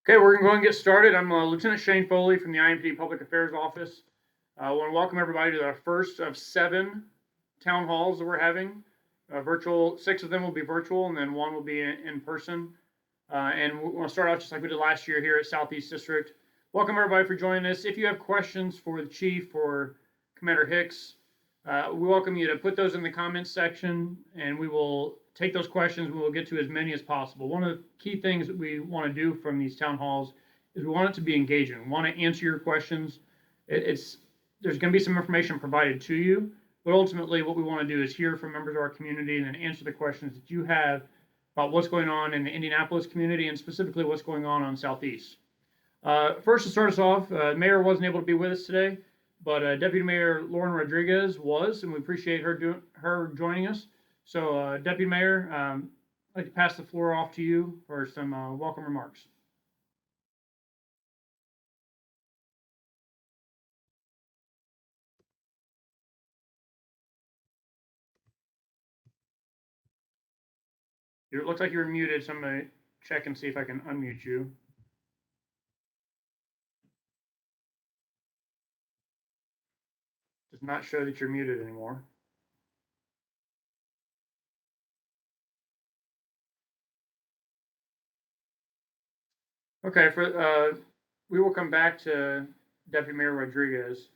Okay, we're going to go and get started. I'm Lieutenant Shane Foley from the IMPD Public Affairs Office. I want to welcome everybody to the first of 7 town halls that we're having. Virtual, 6 of them will be virtual, and then 1 will be in person. And we want to start off just like we did last year here at Southeast District. Welcome everybody for joining us. If you have questions for the chief or Commander Hicks, we welcome you to put those in the comments section, and we will take those questions. We will get to as many as possible. One of the key things that we want to do from these town halls is we want it to be engaging. We want to answer your questions. There's going to be some information provided to you, but ultimately what we want to do is hear from members of our community and then answer the questions that you have about what's going on in the Indianapolis community and specifically what's going on Southeast. First, to start us off, Mayor wasn't able to be with us today, but Deputy Mayor Lauren Rodriguez was, and we appreciate her joining us. So, Deputy Mayor, I'd like to pass the floor off to you for some welcome remarks. It looks like you're muted, so I'm going to check and see if I can unmute you. Does not show that you're muted anymore. Okay, we will come back to Deputy Mayor Rodriguez.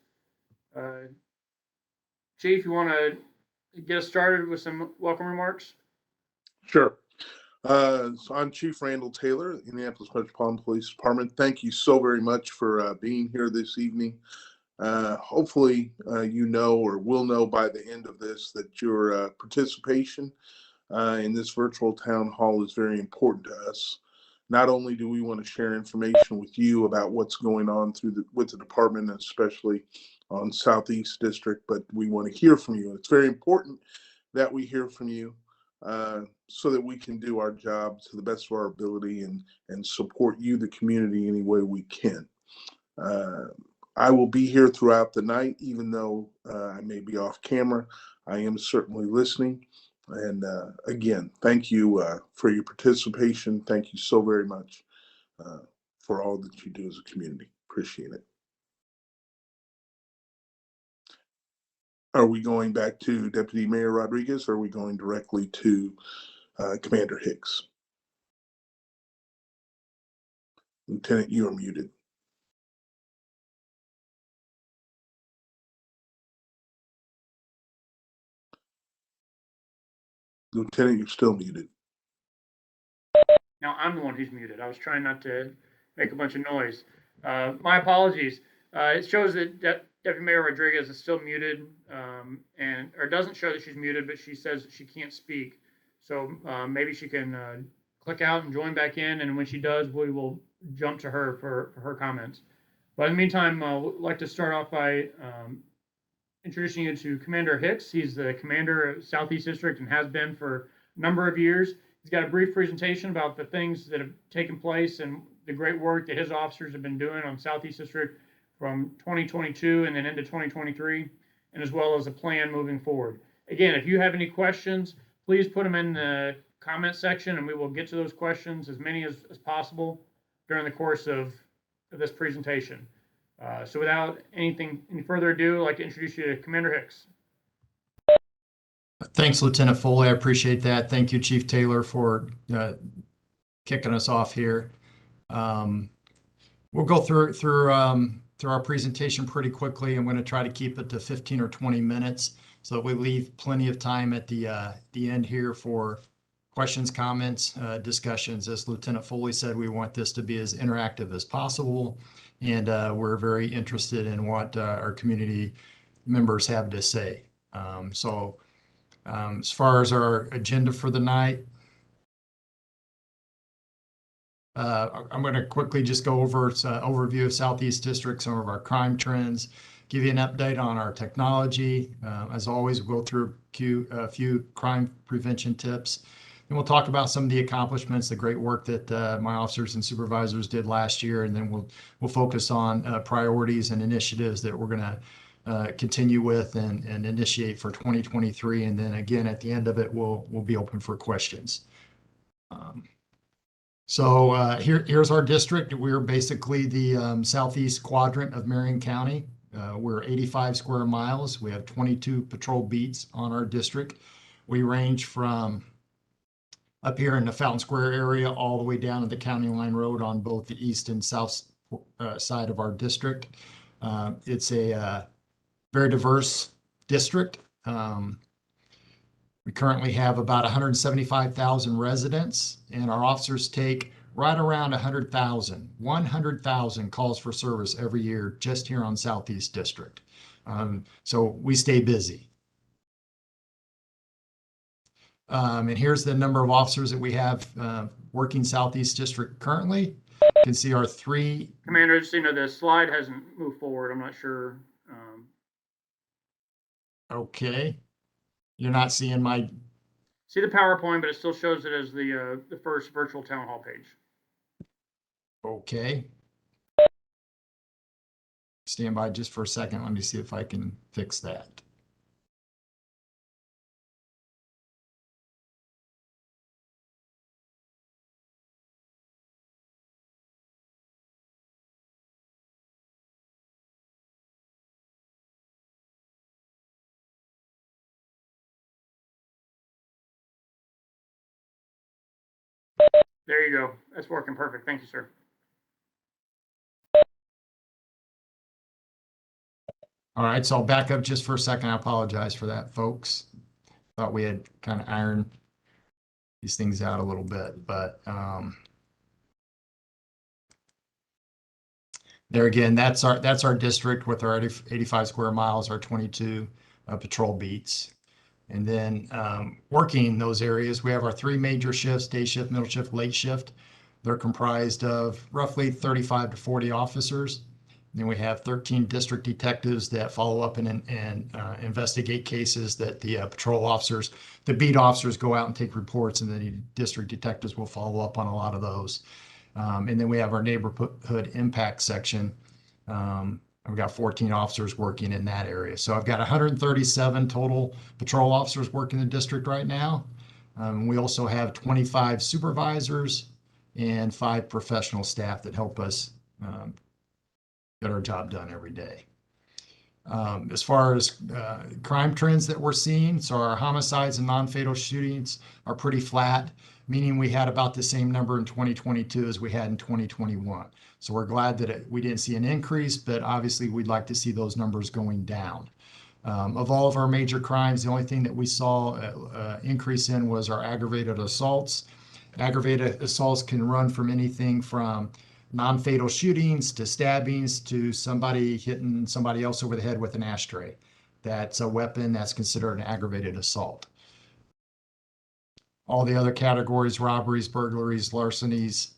Chief, you want to get us started with some welcome remarks? Sure. So I'm Chief Randall Taylor, Indianapolis Metropolitan Police Department. Thank you so very much for being here this evening. Hopefully you know or will know by the end of this that your participation in this virtual town hall is very important to us. Not only do we want to share information with you about what's going on with the department, especially on Southeast District, but we want to hear from you. It's very important that we hear from you so that we can do our job to the best of our ability and support you, the community, any way we can. I will be here throughout the night, even though I may be off camera. I am certainly listening. And again, thank you for your participation. Thank you so very much for all that you do as a community. Appreciate it. Are we going back to Deputy Mayor Rodriguez, or are we going directly to Commander Hicks? Lieutenant, you are muted. Lieutenant, you're still muted. Now I'm the one who's muted. I was trying not to make a bunch of noise. My apologies. It shows that Deputy Mayor Rodriguez is still muted, or doesn't show that she's muted, but she says that she can't speak. So maybe she can click out and join back in, and when she does, we will jump to her for her comments. But in the meantime, I'd like to start off by introducing you to Commander Hicks. He's the commander of Southeast District and has been for a number of years. He's got a brief presentation about the things that have taken place and the great work that his officers have been doing on Southeast District from 2022 and then into 2023, and as well as a plan moving forward. Again, if you have any questions, please put them in the comment section and we will get to those questions, as many as possible, during the course of this presentation. So without any further ado, I'd like to introduce you to Commander Hicks. Thanks, Lieutenant Foley. I appreciate that. Thank you, Chief Taylor, for kicking us off here. We'll go through our presentation pretty quickly. I'm going to try to keep it to 15 or 20 minutes so that we leave plenty of time at the end here for questions, comments, discussions. As Lieutenant Foley said, we want this to be as interactive as possible, and we're very interested in what our community members have to say. As far as our agenda for the night, I'm going to quickly just go over an overview of Southeast District, some of our crime trends, give you an update on our technology. As always, we'll go through a few crime prevention tips. And we'll talk about some of the accomplishments, the great work that my officers and supervisors did last year, and then we'll focus on priorities and initiatives that we're going to continue with and initiate for 2023. And then again, at the end of it, we'll be open for questions. So here's our district. We're basically the southeast quadrant of Marion County. We're 85 square miles. We have 22 patrol beats on our district. We range from up here in the Fountain Square area all the way down to the County Line Road on both the east and south side of our district. It's a very diverse district. We currently have about 175,000 residents, and our officers take right around 100,000 calls for service every year just here on Southeast District. So we stay busy. And here's the number of officers that we have working Southeast District currently. You can see our three. Commander, just so you know, the slide hasn't moved forward. I'm not sure. Okay. You're not seeing my. See the PowerPoint, but it still shows it as the first virtual town hall page. Okay. Stand by just for a second. Let me see if I can fix that. There you go. That's working perfect. Thank you, sir. All right, so I'll back up just for a second. I apologize for that, folks. Thought we had kind of ironed these things out a little bit, but there again, that's our district with our 85 square miles, our 22 patrol beats. And then working those areas, we have our three major shifts: day shift, middle shift, late shift. They're comprised of roughly 35 to 40 officers. And then we have 13 district detectives that follow up and investigate cases that the patrol officers, the beat officers go out and take reports, and the district detectives will follow up on a lot of those. And then we have our neighborhood impact section. I've got 14 officers working in that area. So I've got 137 total patrol officers working in the district right now. We also have 25 supervisors and 5 professional staff that help us get our job done every day. As far as crime trends that we're seeing, so our homicides and non-fatal shootings are pretty flat, meaning we had about the same number in 2022 as we had in 2021. So we're glad that we didn't see an increase, but obviously we'd like to see those numbers going down. Of all of our major crimes, the only thing that we saw increase in was our aggravated assaults. Aggravated assaults can run from anything from non-fatal shootings to stabbings to somebody hitting somebody else over the head with an ashtray. That's a weapon that's considered an aggravated assault. All the other categories, robberies, burglaries, larcenies,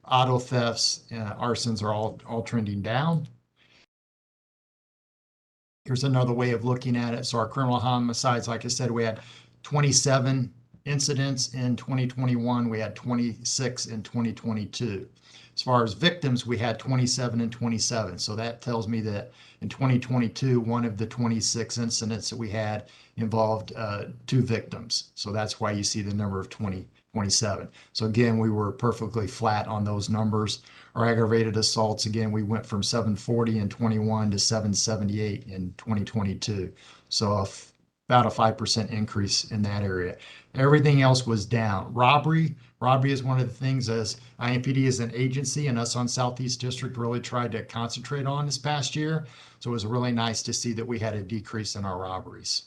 auto thefts, arsons are all trending down. Here's another way of looking at it. So our criminal homicides, like I said, we had 27 incidents in 2021. We had 26 in 2022. As far as victims, we had 27 and 27. So that tells me that in 2022, one of the 26 incidents that we had involved 2 victims. So that's why you see the number of 27. So again, we were perfectly flat on those numbers. Our aggravated assaults, again, we went from 740 in 21 to 778 in 2022. So about a 5% increase in that area. Everything else was down. Robbery is one of the things, as IMPD is an agency and us on Southeast District really tried to concentrate on this past year. So it was really nice to see that we had a decrease in our robberies.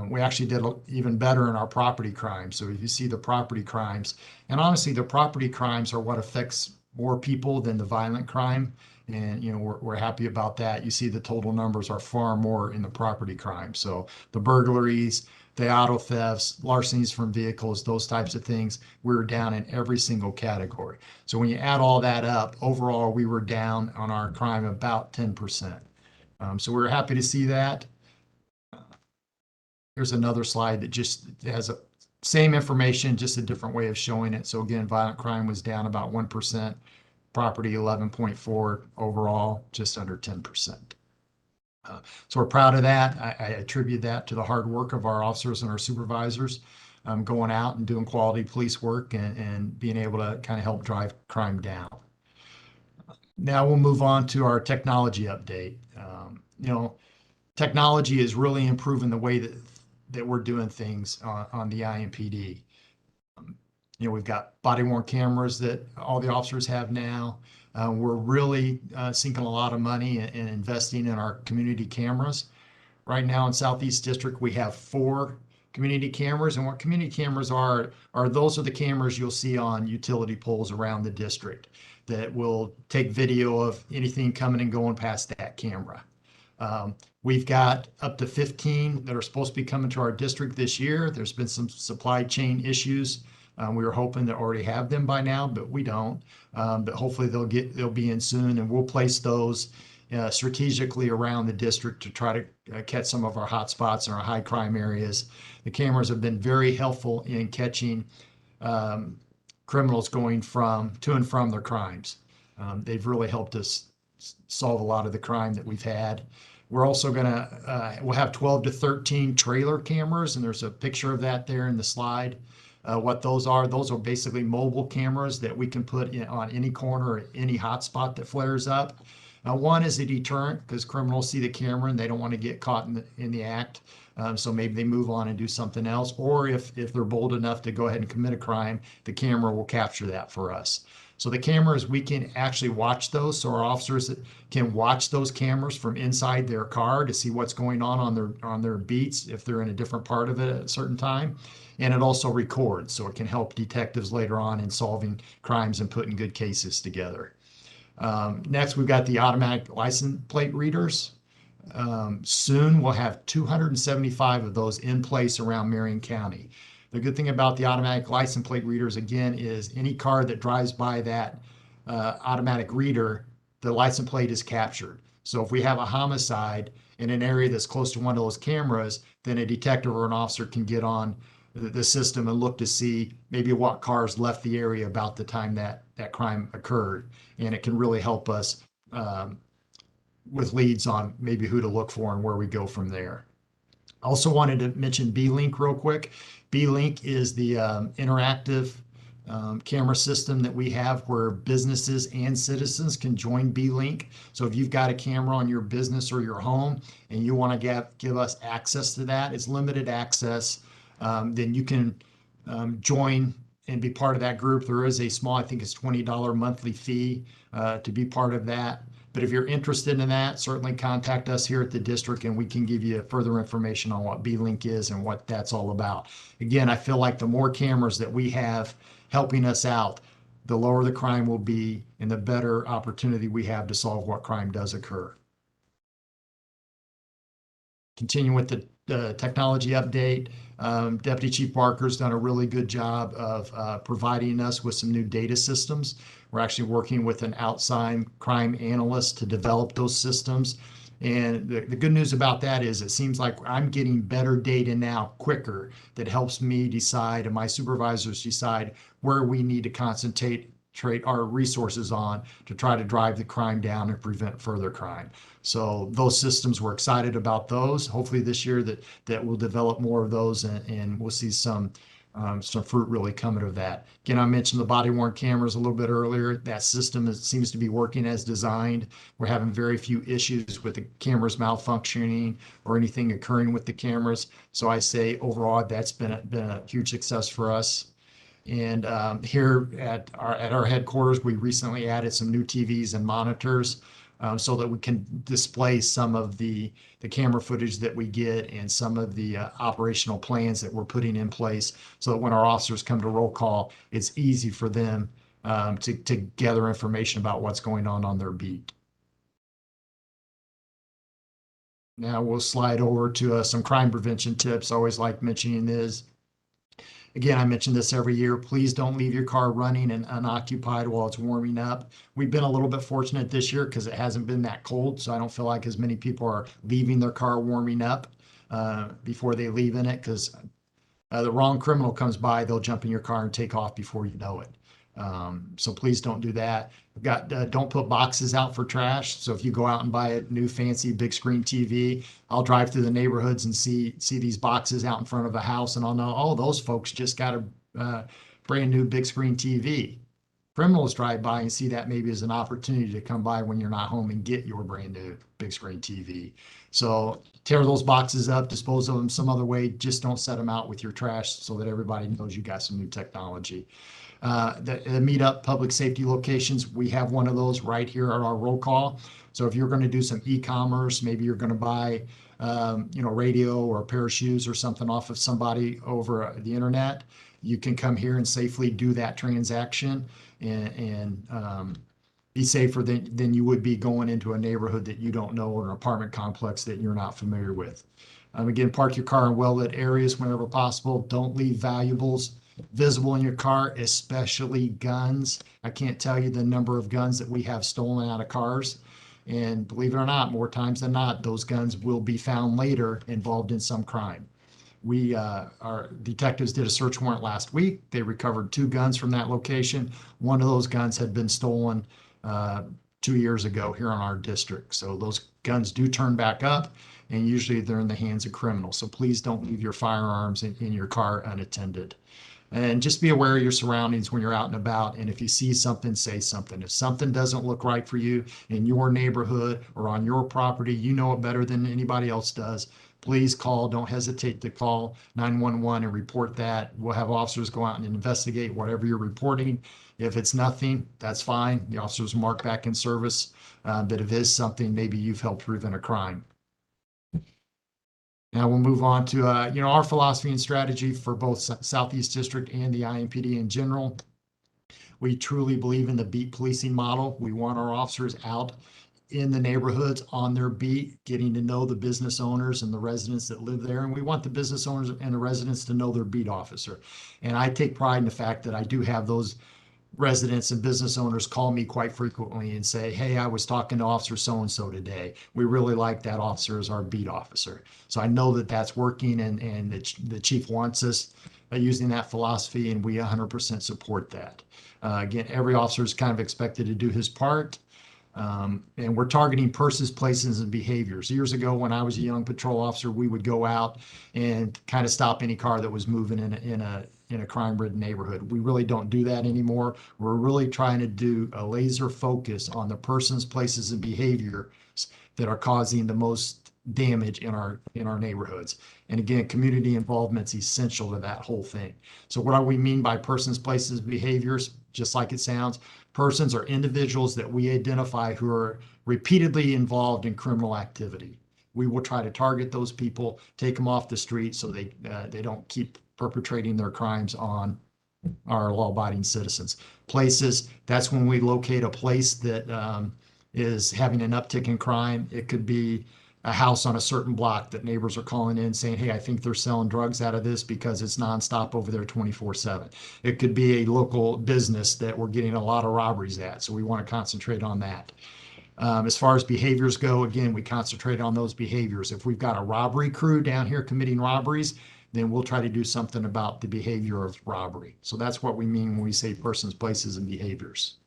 We actually did even better in our property crimes. So if you see the property crimes, and honestly, the property crimes are what affects more people than the violent crime. And, you know, we're happy about that. You see the total numbers are far more in the property crime. So the burglaries, the auto thefts, larcenies from vehicles, those types of things, we were down in every single category. So when you add all that up, overall, we were down on our crime about 10%. So we're happy to see that. Here's another slide that just has a same information, just a different way of showing it. So again, violent crime was down about 1%, property 11.4, overall just under 10%. So we're proud of that. I attribute that to the hard work of our officers and our supervisors. going out and doing quality police work and being able to kind of help drive crime down. Now we'll move on to our technology update. Technology is really improving the way that we're doing things on the IMPD. We've got body worn cameras that all the officers have now. We're really sinking a lot of money and investing in our community cameras. Right now in Southeast District, we have 4 community cameras, and what community cameras are those are the cameras you'll see on utility poles around the district that will take video of anything coming and going past that camera. We've got up to 15 that are supposed to be coming to our district this year. There's been some supply chain issues. We were hoping to already have them by now, but we don't. But hopefully they'll be in soon, and we'll place those strategically around the district to try to catch some of our hot spots and our high crime areas. The cameras have been very helpful in catching criminals going to and from their crimes. They've really helped us solve a lot of the crime that we've had. We're also we'll have 12 to 13 trailer cameras, and there's a picture of that there in the slide. What those are basically mobile cameras that we can put on any corner or any hotspot that flares up. One is a deterrent because criminals see the camera and they don't want to get caught in the act. So maybe they move on and do something else. Or if they're bold enough to go ahead and commit a crime, the camera will capture that for us. So the cameras, we can actually watch those. So our officers can watch those cameras from inside their car to see what's going on their beats if they're in a different part of it at a certain time. And it also records, so it can help detectives later on in solving crimes and putting good cases together. Next, we've got the automatic license plate readers. Soon we'll have 275 of those in place around Marion County. The good thing about the automatic license plate readers, again, is any car that drives by that automatic reader, the license plate is captured. So if we have a homicide in an area that's close to one of those cameras, then a detective or an officer can get on the system and look to see maybe what cars left the area about the time that crime occurred. And it can really help us with leads on maybe who to look for and where we go from there. Also wanted to mention B-Link real quick. B-Link is the interactive camera system that we have where businesses and citizens can join B-Link. So if you've got a camera on your business or your home and you want to give us access to that, it's limited access. Then you can join and be part of that group. There is a small, I think it's $20 monthly fee to be part of that. But if you're interested in that, certainly contact us here at the district and we can give you further information on what B-Link is and what that's all about. Again, I feel like the more cameras that we have helping us out, the lower the crime will be and the better opportunity we have to solve what crime does occur. Continue with the technology update. Deputy Chief Barker's done a really good job of providing us with some new data systems. We're actually working with an outside crime analyst to develop those systems. And the good news about that is it seems like I'm getting better data now quicker that helps me decide and my supervisors decide where we need to concentrate our resources on to try to drive the crime down and prevent further crime. So those systems, we're excited about those. Hopefully this year that we'll develop more of those and we'll see some fruit really coming of that. Again, I mentioned the body worn cameras a little bit earlier. That system seems to be working as designed. We're having very few issues with the cameras malfunctioning or anything occurring with the cameras. So I say overall, that's been a huge success for us. And here at our headquarters, we recently added some new TVs and monitors so that we can display some of the camera footage that we get and some of the operational plans that we're putting in place so that when our officers come to roll call, it's easy for them to gather information about what's going on their beat. Now we'll slide over to some crime prevention tips. I always like mentioning this. Again, I mention this every year. Please don't leave your car running and unoccupied while it's warming up. We've been a little bit fortunate this year because it hasn't been that cold, so I don't feel like as many people are leaving their car warming up before they leave in it because the wrong criminal comes by, they'll jump in your car and take off before you know it. So please don't do that. We've got, don't put boxes out for trash. So if you go out and buy a new fancy big screen TV, I'll drive through the neighborhoods and see these boxes out in front of a house, and I'll know, oh, those folks just got a brand new big screen TV. Criminals drive by and see that maybe as an opportunity to come by when you're not home and get your brand new big screen TV. So tear those boxes up, dispose of them some other way. Just don't set them out with your trash so that everybody knows you got some new technology. The meetup public safety locations, we have one of those right here at our roll call. So if you're going to do some e-commerce, maybe you're going to buy, radio or a pair of shoes or something off of somebody over the internet, you can come here and safely do that transaction and be safer than you would be going into a neighborhood that you don't know or an apartment complex that you're not familiar with. Again, park your car in well-lit areas whenever possible. Don't leave valuables visible in your car, especially guns. I can't tell you the number of guns that we have stolen out of cars. And believe it or not, more times than not, those guns will be found later involved in some crime. Our detectives did a search warrant last week. They recovered 2 guns from that location. One of those guns had been stolen 2 years ago here in our district. So those guns do turn back up, and usually they're in the hands of criminals. So please don't leave your firearms in your car unattended. And just be aware of your surroundings when you're out and about. And if you see something, say something. If something doesn't look right for you in your neighborhood or on your property, you know it better than anybody else does. Please call. Don't hesitate to call 911 and report that. We'll have officers go out and investigate whatever you're reporting. If it's nothing, that's fine. The officers mark back in service. But if it is something, maybe you've helped prevent a crime. Now we'll move on to our philosophy and strategy for both Southeast District and the IMPD in general. We truly believe in the beat policing model. We want our officers out in the neighborhoods on their beat, getting to know the business owners and the residents that live there. And we want the business owners and the residents to know their beat officer. And I take pride in the fact that I do have those residents and business owners call me quite frequently and say, hey, I was talking to Officer so-and-so today. We really like that officer as our beat officer. So I know that that's working, and the chief wants us using that philosophy, and we 100% support that. Again, every officer is kind of expected to do his part. And we're targeting persons, places, and behaviors. Years ago, when I was a young patrol officer, we would go out and kind of stop any car that was moving in a crime-ridden neighborhood. We really don't do that anymore. We're really trying to do a laser focus on the persons, places, and behaviors that are causing the most damage in our neighborhoods. And again, community involvement is essential to that whole thing. So what do we mean by persons, places, behaviors? Just like it sounds, persons are individuals that we identify who are repeatedly involved in criminal activity. We will try to target those people, take them off the street so they don't keep perpetrating their crimes on our law-abiding citizens. Places, that's when we locate a place that is having an uptick in crime. It could be a house on a certain block that neighbors are calling in saying, hey, I think they're selling drugs out of this because it's nonstop over there 24/7. It could be a local business that we're getting a lot of robberies at. So we want to concentrate on that. As far as behaviors go, again, we concentrate on those behaviors. If we've got a robbery crew down here committing robberies, then we'll try to do something about the behavior of robbery. So that's what we mean when we say persons, places, and behaviors.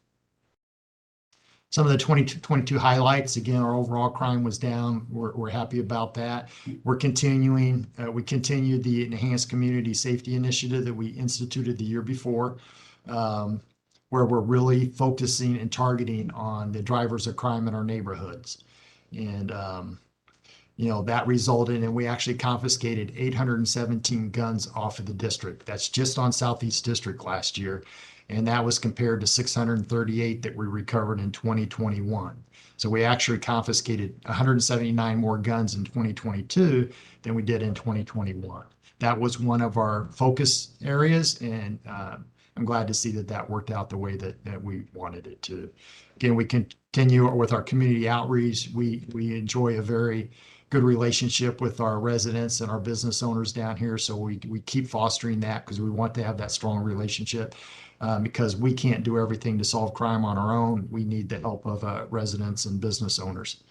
Some of the 2022 highlights, again, our overall crime was down. We're happy about that. We continued the enhanced community safety initiative that we instituted the year before, where we're really focusing and targeting on the drivers of crime in our neighborhoods. And, that resulted in, we actually confiscated 817 guns off of the district. That's just on Southeast District last year. And that was compared to 638 that we recovered in 2021. So we actually confiscated 179 more guns in 2022 than we did in 2021. That was one of our focus areas, and I'm glad to see that worked out the way that we wanted it to. Again, we continue with our community outreach. We enjoy a very good relationship with our residents and our business owners down here. So we keep fostering that because we want to have that strong relationship. Because we can't do everything to solve crime on our own. We need the help of residents and business owners.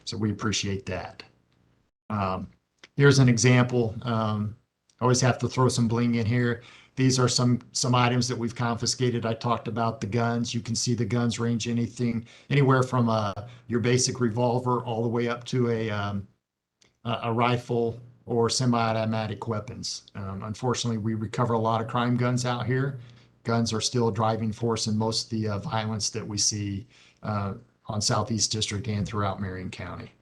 So we appreciate that. Here's an example. I always have to throw some bling in here. These are some items that we've confiscated. I talked about the guns. You can see the guns range anywhere from your basic revolver all the way up to a rifle or semi-automatic weapons. Unfortunately, we recover a lot of crime guns out here. Guns are still a driving force in most of the violence that we see on Southeast District and throughout Marion County.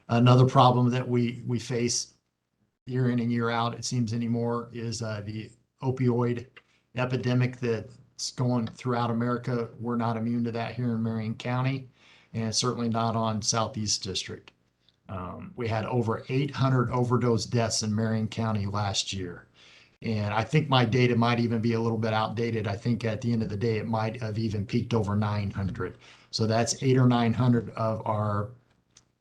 Another problem that we face year in and year out, it seems anymore, is the opioid epidemic that's going throughout America. We're not immune to that here in Marion County, and certainly not on Southeast District. We had over 800 overdose deaths in Marion County last year. And I think my data might even be a little bit outdated. I think at the end of the day, it might have even peaked over 900. So that's 800 or 900 of our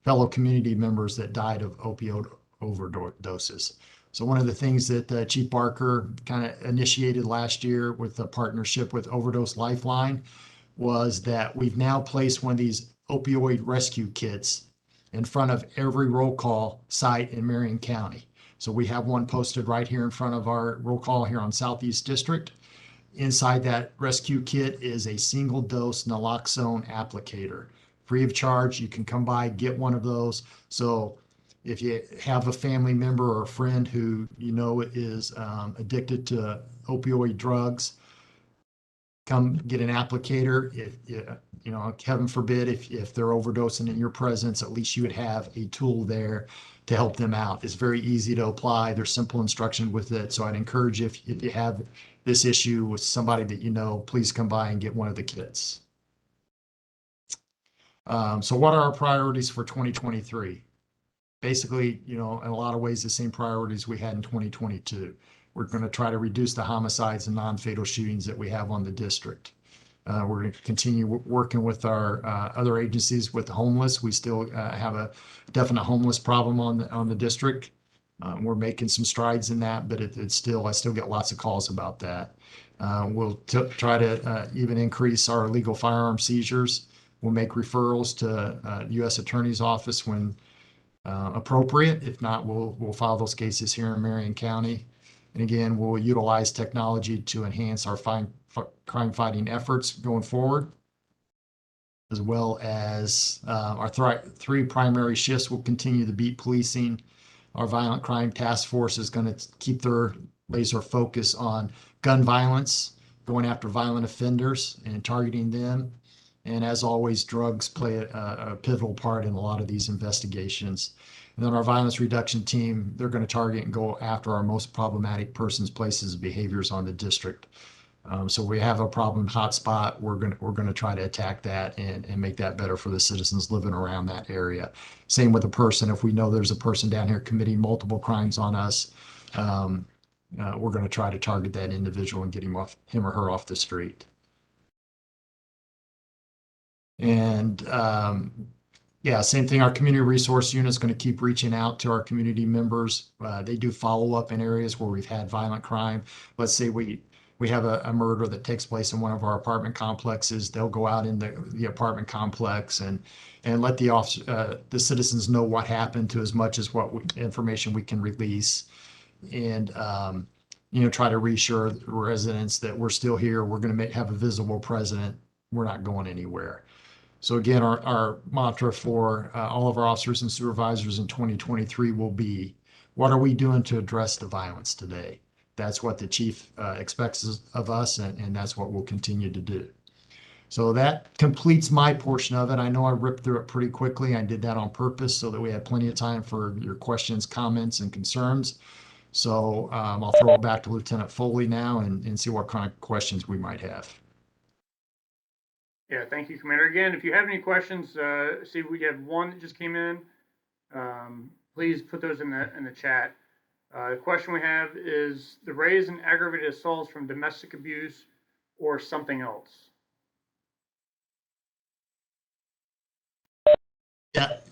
fellow community members that died of opioid overdoses. So one of the things that Chief Barker kind of initiated last year with a partnership with Overdose Lifeline was that we've now placed one of these opioid rescue kits in front of every roll call site in Marion County. So we have one posted right here in front of our roll call here on Southeast District. Inside that rescue kit is a single dose naloxone applicator. Free of charge, you can come by, get one of those. So if you have a family member or a friend who you know is addicted to opioid drugs, come get an applicator. If you know, heaven forbid, if they're overdosing in your presence, at least you would have a tool there to help them out. It's very easy to apply. There's simple instruction with it. So I'd encourage if you have this issue with somebody that you know, please come by and get one of the kits. So what are our priorities for 2023? Basically, you know, in a lot of ways, the same priorities we had in 2022. We're going to try to reduce the homicides and non-fatal shootings that we have on the district. We're going to continue working with our other agencies with the homeless. We still have a definite homeless problem on the district. We're making some strides in that, but I still get lots of calls about that. We'll try to even increase our illegal firearm seizures. We'll make referrals to U.S. Attorney's Office when appropriate. If not, we'll file those cases here in Marion County. And again, we'll utilize technology to enhance our crime fighting efforts going forward, as well as our three primary shifts will continue the beat policing. Our violent crime task force is going to keep their laser focus on gun violence, going after violent offenders and targeting them. And as always, drugs play a pivotal part in a lot of these investigations. And then our violence reduction team, they're going to target and go after our most problematic persons, places, and behaviors on the district. So we have a problem hotspot. We're going to try to attack that and make that better for the citizens living around that area. Same with a person. If we know there's a person down here committing multiple crimes on us, we're going to try to target that individual and get him or her off the street. And yeah, same thing. Our community resource unit is going to keep reaching out to our community members. They do follow up in areas where we've had violent crime. Let's say we have a murder that takes place in one of our apartment complexes. They'll go out in the apartment complex and let the citizens know what happened to as much as information we can release, and you know, try to reassure residents that we're still here. We're going to have a visible presence. We're not going anywhere. So again, our mantra for all of our officers and supervisors in 2023 will be, what are we doing to address the violence today? That's what the chief expects of us, and that's what we'll continue to do. So that completes my portion of it. I know I ripped through it pretty quickly. I did that on purpose so that we had plenty of time for your questions, comments, and concerns. So I'll throw it back to Lieutenant Foley now and see what kind of questions we might have. Yeah, thank you, Commander. Again, if you have any questions, see, we have one that just came in. Please put those in the chat. The question we have is the raise in aggravated assaults from domestic abuse or something else?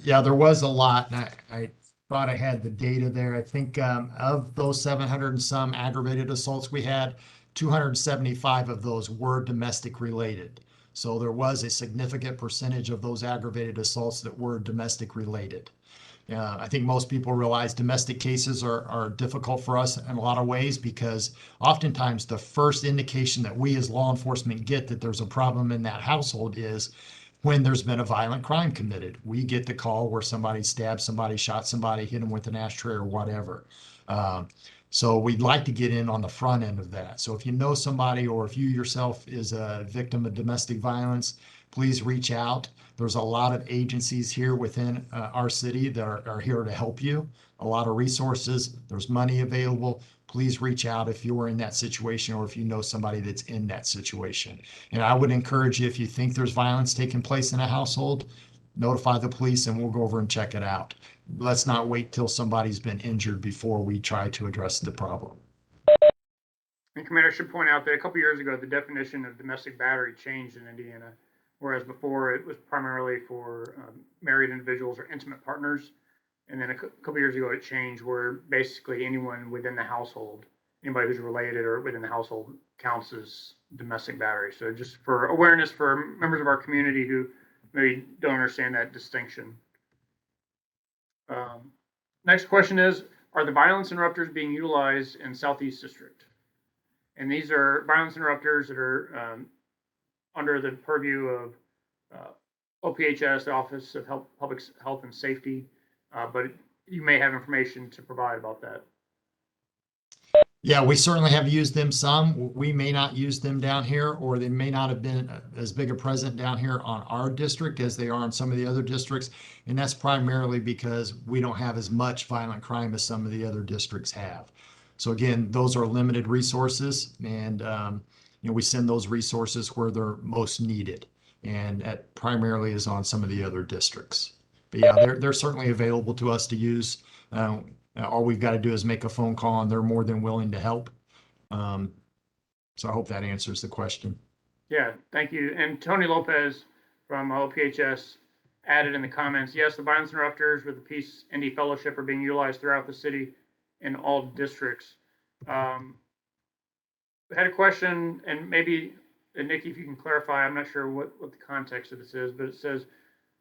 Yeah, there was a lot. And I thought I had the data there. I think of those 700 and some aggravated assaults we had, 275 of those were domestic related. So there was a significant percentage of those aggravated assaults that were domestic related. I think most people realize domestic cases are difficult for us in a lot of ways because oftentimes the first indication that we as law enforcement get that there's a problem in that household is when there's been a violent crime committed. We get the call where somebody stabbed somebody, shot somebody, hit them with an ashtray or whatever. Um, so we'd like to get in on the front end of that. So if you know somebody or if you yourself is a victim of domestic violence, please reach out. There's a lot of agencies here within our city that are here to help you. A lot of resources. There's money available. Please reach out if you're in that situation or if you know somebody that's in that situation. And I would encourage you, if you think there's violence taking place in a household, notify the police and we'll go over and check it out. Let's not wait till somebody's been injured before we try to address the problem. And Commander, I should point out that a couple years ago, the definition of domestic battery changed in Indiana, whereas before it was primarily for married individuals or intimate partners. And then a couple years ago, it changed where basically anyone within the household, anybody who's related or within the household, counts as domestic battery. So just for awareness for members of our community who maybe don't understand that distinction. Next question is, are the violence interrupters being utilized in Southeast District? And these are violence interrupters that are under the purview of OPHS, the Office of Public Health and Safety, but you may have information to provide about that. Yeah, we certainly have used them some. We may not use them down here, or they may not have been as big a present down here on our district as they are in some of the other districts. And that's primarily because we don't have as much violent crime as some of the other districts have. So again, those are limited resources, and we send those resources where they're most needed, and that primarily is on some of the other districts. But yeah, they're certainly available to us to use. All we've got to do is make a phone call, and they're more than willing to help. So I hope that answers the question. Yeah, thank you. And Tony Lopez from OPHS added in the comments, yes, the violence interrupters with the Peace ND Fellowship are being utilized throughout the city in all districts. I had a question, and maybe, Nikki, if you can clarify, I'm not sure what the context of this is, but it says,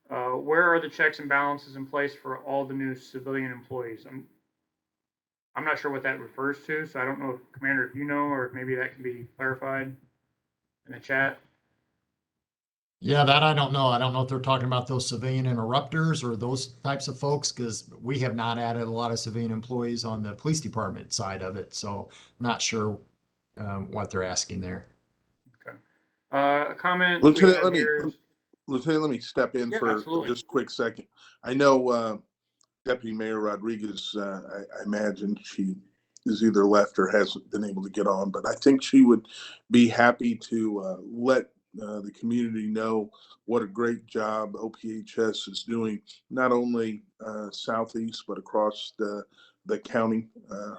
where are the checks and balances in place for all the new civilian employees? I'm not sure what that refers to, so I don't know if, Commander, if you know, or if maybe that can be clarified in the chat. Yeah, that I don't know. I don't know if they're talking about those civilian interrupters or those types of folks, because we have not added a lot of civilian employees on the police department side of it. So I'm not sure what they're asking there. Okay. A comment Lieutenant, let me step in for absolutely. just a quick second. I know Deputy Mayor Rodriguez, I imagine she is either left or hasn't been able to get on, but I think she would be happy to let the community know what a great job OPHS is doing, not only Southeast, but across the county.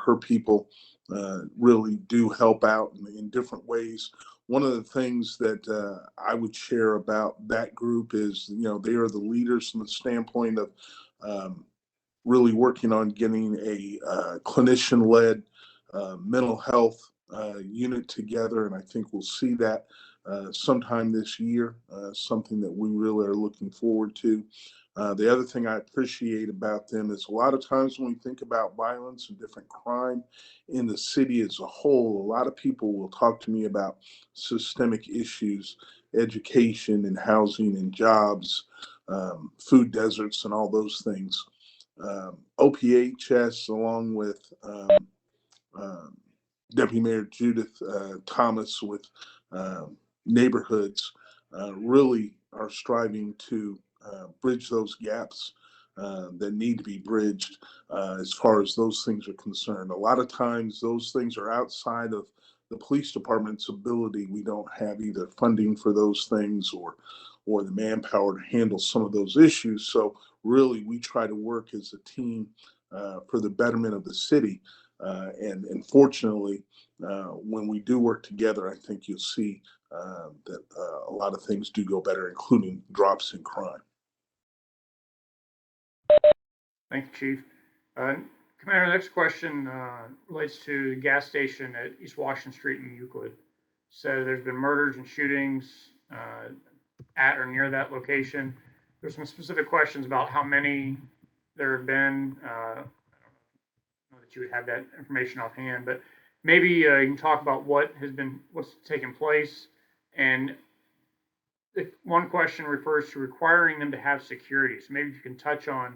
Her people really do help out in different ways. One of the things that I would share about that group is, they are the leaders from the standpoint of really working on getting a clinician-led mental health unit together, and I think we'll see that sometime this year, something that we really are looking forward to. The other thing I appreciate about them is a lot of times when we think about violence and different crime in the city as a whole, a lot of people will talk to me about systemic issues, education and housing and jobs, food deserts and all those things. OPHS, along with Deputy Mayor Judith Thomas with neighborhoods, really are striving to bridge those gaps that need to be bridged as far as those things are concerned. A lot of times those things are outside of the police department's ability. We don't have either funding for those things or the manpower to handle some of those issues. So really we try to work as a team for the betterment of the city. And fortunately, when we do work together, I think you'll see that a lot of things do go better, including drops in crime. Thank you, Chief. Commander, the next question relates to the gas station at East Washington Street in Euclid. So there's been murders and shootings at or near that location. There's some specific questions about how many there have been, I don't know that you would have that information offhand, but maybe you can talk about what's taken place. And one question refers to requiring them to have security. So maybe you can touch on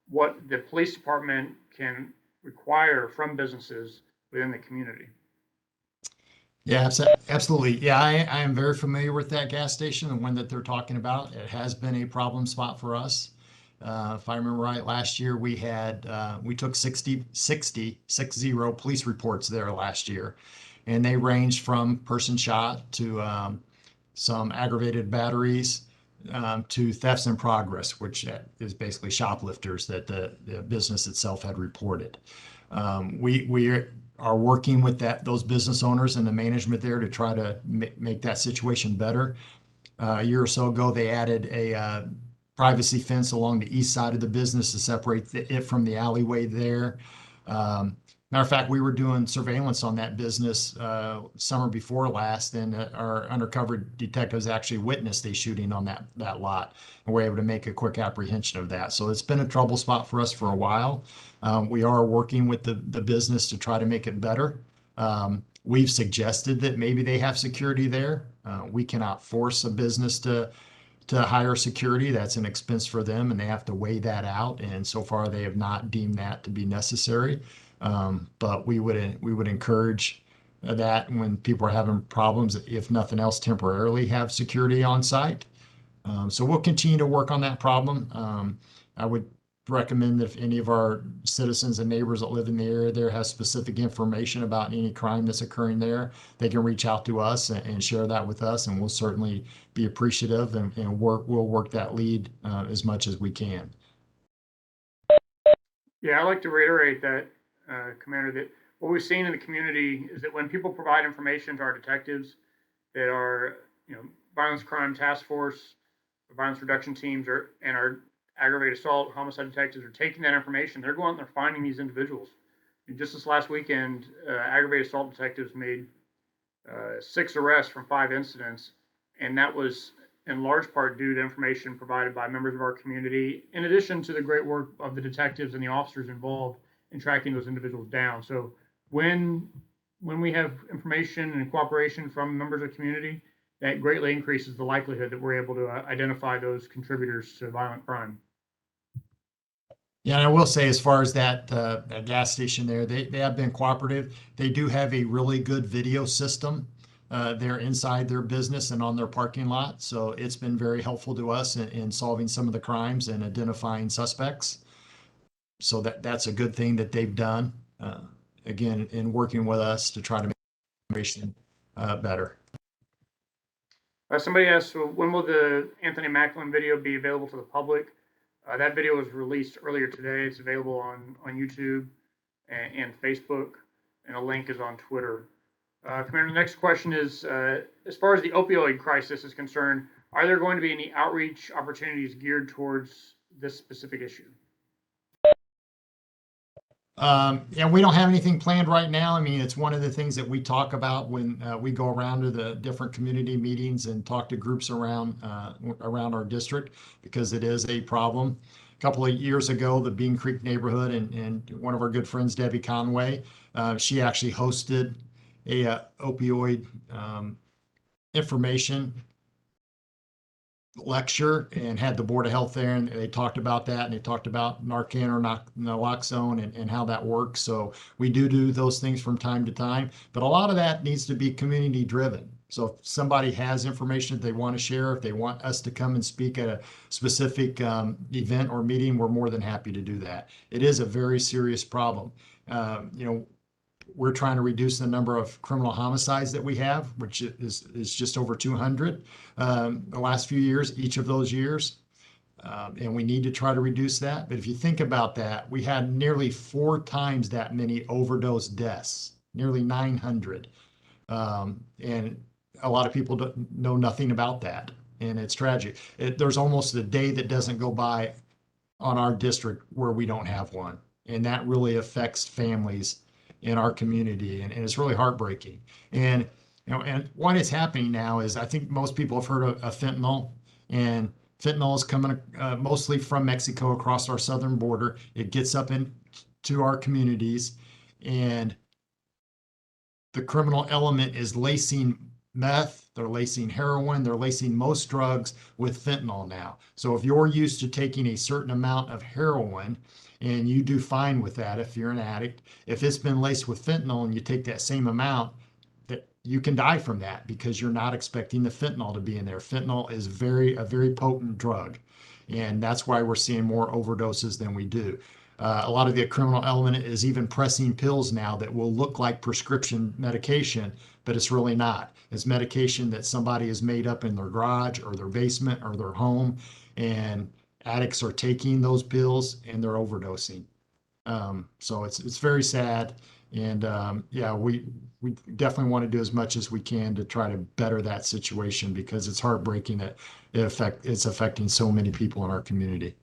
what the police department can require from businesses within the community. Yeah, absolutely. Yeah, I am very familiar with that gas station, the one that they're talking about. It has been a problem spot for us. If I remember right, last year we took 60 police reports there last year, and they ranged from person shot to some aggravated batteries to thefts in progress, which is basically shoplifters that the business itself had reported. We are working with those business owners and the management there to try to make that situation better. A year or so ago, they added a privacy fence along the east side of the business to separate it from the alleyway there. Matter of fact, we were doing surveillance on that business summer before last, and our undercover detectives actually witnessed a shooting on that lot, and were able to make a quick apprehension of that. So it's been a trouble spot for us for a while. We are working with the business to try to make it better. We've suggested that maybe they have security there. We cannot force a business to hire security. That's an expense for them, and they have to weigh that out. And so far, they have not deemed that to be necessary. But we would encourage that when people are having problems, if nothing else, temporarily have security on site. So we'll continue to work on that problem. I would recommend that if any of our citizens and neighbors that live in the area there have specific information about any crime that's occurring there, they can reach out to us and share that with us, and we'll certainly be appreciative and we'll work that lead as much as we can. Yeah, I'd like to reiterate that, Commander, that what we've seen in the community is that when people provide information to our detectives that are, violence crime task force, violence reduction teams, and our aggravated assault, homicide detectives are taking that information, they're going out and they're finding these individuals. And just this last weekend, aggravated assault detectives made 6 arrests from 5 incidents, and that was in large part due to information provided by members of our community, in addition to the great work of the detectives and the officers involved in tracking those individuals down. So when we have information and cooperation from members of the community, that greatly increases the likelihood that we're able to identify those contributors to violent crime. Yeah, and I will say, as far as that gas station there, they have been cooperative. They do have a really good video system there inside their business and on their parking lot. So it's been very helpful to us in solving some of the crimes and identifying suspects. So that's a good thing that they've done, again, in working with us to try to make information better. Somebody asked, so when will the Anthony Macklin video be available to the public? That video was released earlier today. It's available on YouTube and Facebook, and a link is on Twitter. Commander, the next question is, as far as the opioid crisis is concerned, are there going to be any outreach opportunities geared towards this specific issue? Yeah, we don't have anything planned right now. I mean, it's one of the things that we talk about when we go around to the different community meetings and talk to groups around our district, because it is a problem. A couple of years ago, the Bean Creek neighborhood and one of our good friends, Debbie Conway, she actually hosted a opioid information lecture and had the Board of Health there, and they talked about that, and they talked about Narcan or naloxone and how that works. So we do those things from time to time, but a lot of that needs to be community driven. So if somebody has information that they want to share, if they want us to come and speak at a specific event or meeting, we're more than happy to do that. It is a very serious problem. We're trying to reduce the number of criminal homicides that we have, which is just over 200 the last few years, each of those years. And we need to try to reduce that. But if you think about that, we had nearly 4 times that many overdose deaths, nearly 900. And a lot of people don't know nothing about that. And it's tragic. There's almost a day that doesn't go by on our district where we don't have one. And that really affects families in our community, and it's really heartbreaking. And and what is happening now is, I think most people have heard of fentanyl, and Fentanyl is coming mostly from Mexico across our southern border. It gets up into our communities, and the criminal element is lacing meth, they're lacing heroin, they're lacing most drugs with fentanyl now. So if you're used to taking a certain amount of heroin and you do fine with that if you're an addict, if it's been laced with fentanyl and you take that same amount, that you can die from that because you're not expecting the fentanyl to be in there. Fentanyl is a very potent drug, and that's why we're seeing more overdoses than we do. A lot of the criminal element is even pressing pills now that will look like prescription medication, but it's really not. It's medication that somebody has made up in their garage or their basement or their home, and addicts are taking those pills and they're overdosing. So it's very sad, and yeah, we definitely want to do as much as we can to try to better that situation because it's heartbreaking that it's affecting so many people in our community.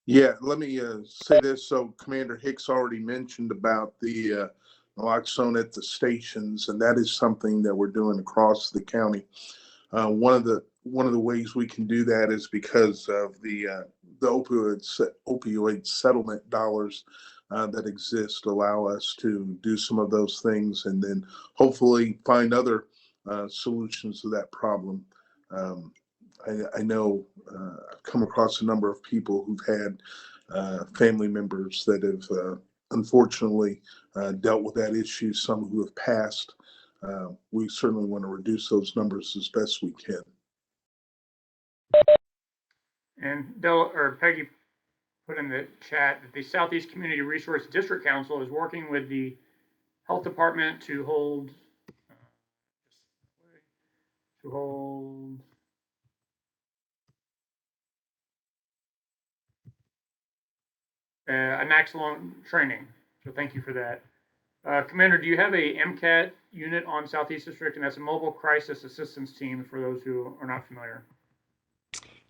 Yeah, let me say this. So Commander Hicks already mentioned about the naloxone at the stations, and that is something that we're doing across the county. One of the ways we can do that is because of the opioid settlement dollars that exist allow us to do some of those things, and then hopefully find other solutions to that problem. I know I've come across a number of people who've had family members that have unfortunately dealt with that issue, some who have passed. We certainly want to reduce those numbers as best we can. And Peggy put in the chat that the Southeast Community Resource District Council is working with the health department to hold a Naxalone training. So thank you for that. Commander, do you have a MCAT unit on Southeast District? And that's a mobile crisis assistance team for those who are not familiar.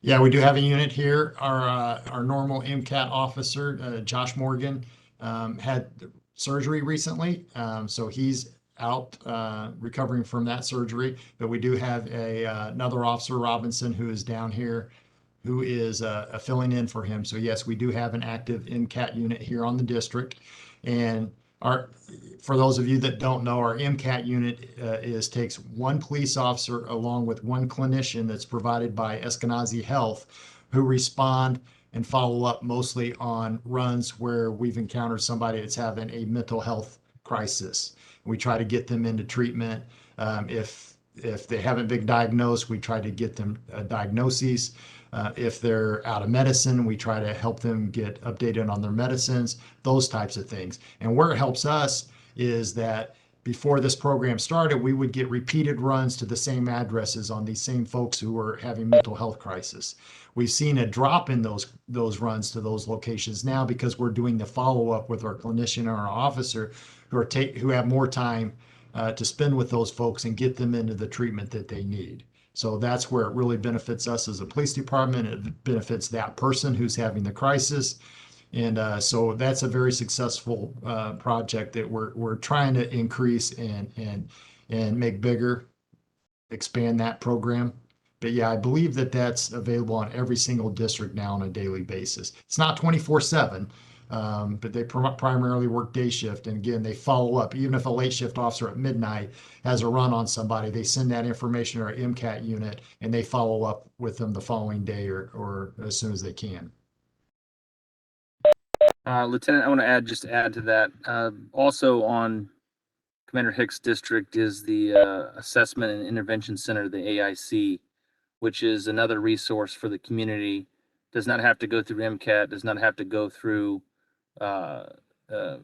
Yeah, we do have a unit here. Our normal MCAT officer, Josh Morgan, had surgery recently, so he's out recovering from that surgery. But we do have another officer, Robinson, who is down here, who is filling in for him. So yes, we do have an active MCAT unit here on the district, and for those of you that don't know, our MCAT unit takes one police officer along with one clinician that's provided by Eskenazi Health, who respond and follow up mostly on runs where we've encountered somebody that's having a mental health crisis. We try to get them into treatment. If they haven't been diagnosed, we try to get them diagnoses. If they're out of medicine, we try to help them get updated on their medicines, those types of things. And where it helps us is that before this program started, we would get repeated runs to the same addresses on these same folks who were having mental health crisis. We've seen a drop in those runs to those locations now because we're doing the follow-up with our clinician and our officer who have more time to spend with those folks and get them into the treatment that they need. So that's where it really benefits us as a police department. It benefits that person who's having the crisis. And so that's a very successful project that we're trying to increase and make bigger, expand that program. But yeah, I believe that that's available on every single district now on a daily basis. It's not 24/7, but they primarily work day shift. And again, they follow up. Even if a late shift officer at midnight has a run on somebody, they send that information to our MCAT unit and they follow up with them the following day or as soon as they can. Lieutenant, I want to add to that. Also on Commander Hicks' district is the Assessment and Intervention Center, the AIC, which is another resource for the community. Does not have to go through MCAT, does not have to go through the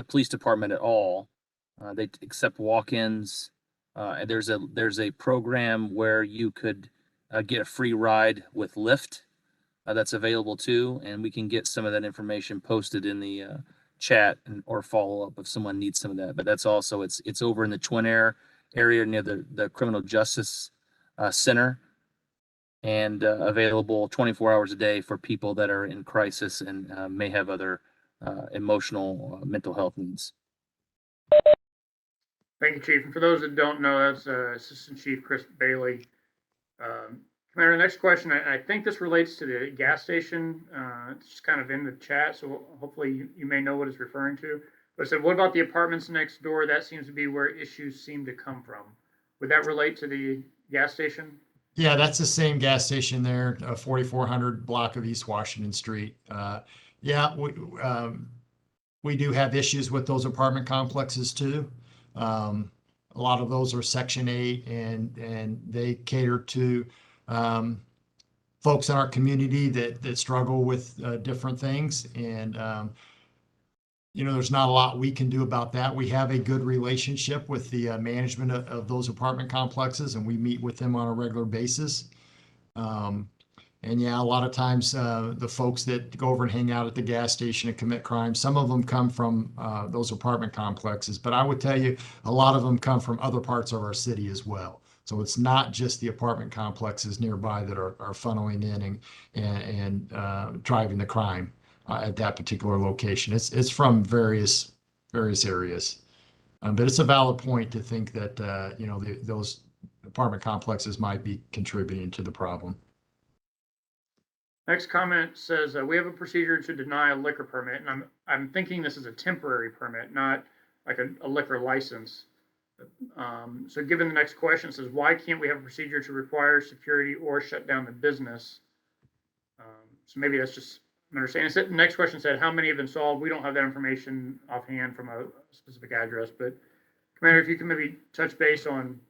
police department at all. They accept walk-ins. And there's a program where you could get a free ride with Lyft. That's available too, and we can get some of that information posted in the chat or follow up if someone needs some of that. But that's also it's over in the Twin Air area near the Criminal Justice Center, and available 24 hours a day for people that are in crisis and may have other emotional mental health needs. Thank you, Chief. And for those that don't know, that's Assistant Chief Chris Bailey. Commander, the next question, I think this relates to the gas station. It's just kind of in the chat, so hopefully you may know what it's referring to. But it said, what about the apartments next door? That seems to be where issues seem to come from. Would that relate to the gas station? Yeah, that's the same gas station there, 4400 block of East Washington Street. Yeah, we do have issues with those apartment complexes too. A lot of those are Section 8 and they cater to folks in our community that struggle with different things. And there's not a lot we can do about that. We have a good relationship with the management of those apartment complexes, and we meet with them on a regular basis. And yeah, a lot of times the folks that go over and hang out at the gas station and commit crimes, some of them come from those apartment complexes. But I would tell you, a lot of them come from other parts of our city as well. So it's not just the apartment complexes nearby that are funneling in and driving the crime at that particular location. It's from various areas. But it's a valid point to think that those apartment complexes might be contributing to the problem. Next comment says, we have a procedure to deny a liquor permit, and I'm thinking this is a temporary permit, not like a liquor license. So given the next question, it says, why can't we have a procedure to require security or shut down the business? So maybe that's just an understanding. The next question said, how many have been solved? We don't have that information offhand from a specific address, but Commander, if you can maybe touch base on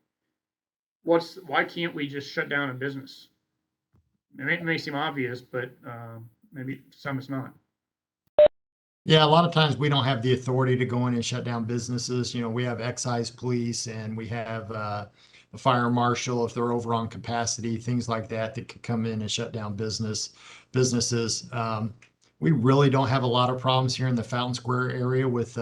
why can't we just shut down a business? It may seem obvious, but maybe some it's not. Yeah, a lot of times we don't have the authority to go in and shut down businesses. We have excise police and we have a fire marshal if they're over on capacity, things like that could come in and shut down businesses. We really don't have a lot of problems here in the Fountain Square area with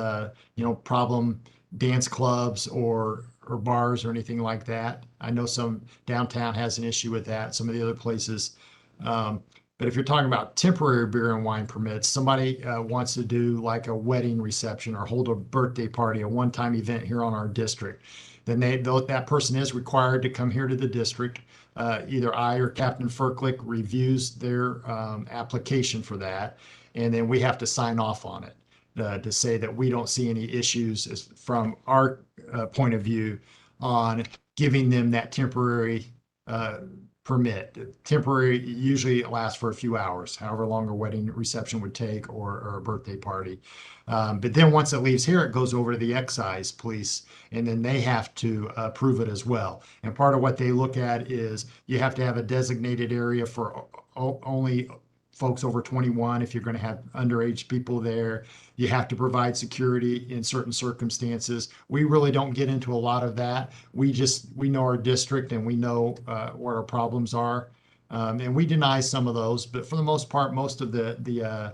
problem dance clubs or bars or anything like that. I know some downtown has an issue with that, some of the other places. But if you're talking about temporary beer and wine permits, somebody wants to do like a wedding reception or hold a birthday party, a one-time event here on our district, then that person is required to come here to the district. Either I or Captain Ferklick reviews their application for that, and then we have to sign off on it to say that we don't see any issues from our point of view on giving them that temporary permit. Temporary usually it lasts for a few hours, however long a wedding reception would take or a birthday party. But then once it leaves here, it goes over to the excise police, and then they have to approve it as well. And part of what they look at is you have to have a designated area for only folks over 21. If you're going to have underage people there, you have to provide security in certain circumstances. We really don't get into a lot of that. We know our district and we know what our problems are. And we deny some of those, but for the most part, most of the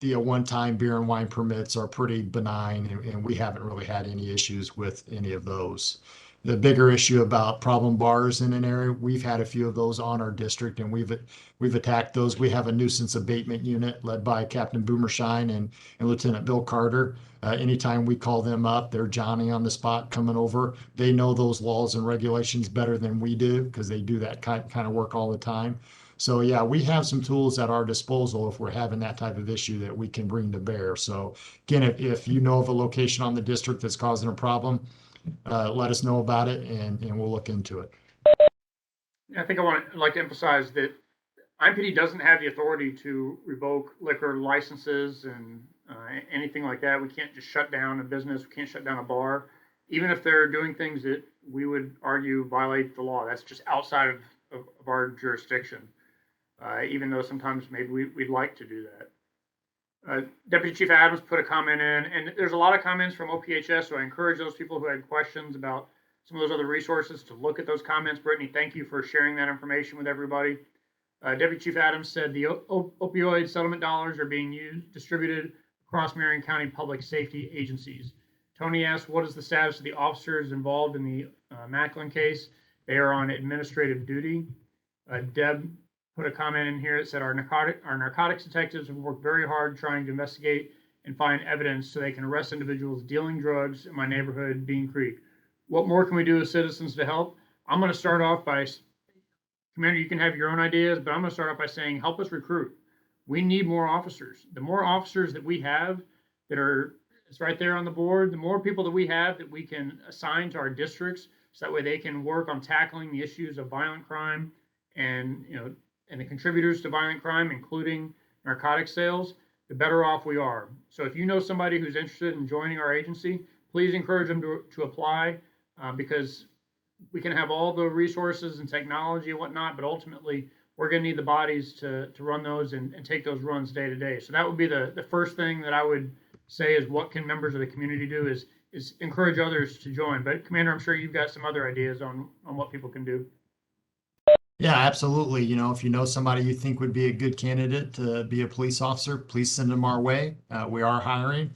one-time beer and wine permits are pretty benign, and we haven't really had any issues with any of those. The bigger issue about problem bars in an area, we've had a few of those on our district, and we've attacked those. We have a nuisance abatement unit led by Captain Boomershine and Lieutenant Bill Carter. Anytime we call them up, they're Johnny on the spot coming over. They know those laws and regulations better than we do because they do that kind of work all the time. So yeah, we have some tools at our disposal if we're having that type of issue that we can bring to bear. So again, if you know of a location on the district that's causing a problem, let us know about it and we'll look into it. I think I'd like to emphasize that IMPD doesn't have the authority to revoke liquor licenses and anything like that. We can't just shut down a business. We can't shut down a bar, even if they're doing things that we would argue violate the law. That's just outside of our jurisdiction, even though sometimes maybe we'd like to do that. Deputy Chief Adams put a comment in, and there's a lot of comments from OPHS, so I encourage those people who had questions about some of those other resources to look at those comments. Brittany, thank you for sharing that information with everybody. Deputy Chief Adams said the opioid settlement dollars are being distributed across Marion County public safety agencies. Tony asked, what is the status of the officers involved in the Macklin case? They are on administrative duty. Deb put a comment in here that said our narcotics detectives have worked very hard trying to investigate and find evidence so they can arrest individuals dealing drugs in my neighborhood, Bean Creek. What more can we do as citizens to help? I'm going to start off by Commander, you can have your own ideas, but I'm going to start off by saying, help us recruit. We need more officers. The more officers that we have that are, it's right there on the board, the more people that we have that we can assign to our districts, so that way they can work on tackling the issues of violent crime and, and the contributors to violent crime, including narcotic sales, the better off we are. So if you know somebody who's interested in joining our agency, please encourage them to apply, because we can have all the resources and technology and whatnot, but ultimately we're going to need the bodies to run those and take those runs day to day. So that would be the first thing that I would say is, what can members of the community do is encourage others to join. But Commander, I'm sure you've got some other ideas on what people can do. Yeah, absolutely. If you know somebody you think would be a good candidate to be a police officer, please send them our way. We are hiring.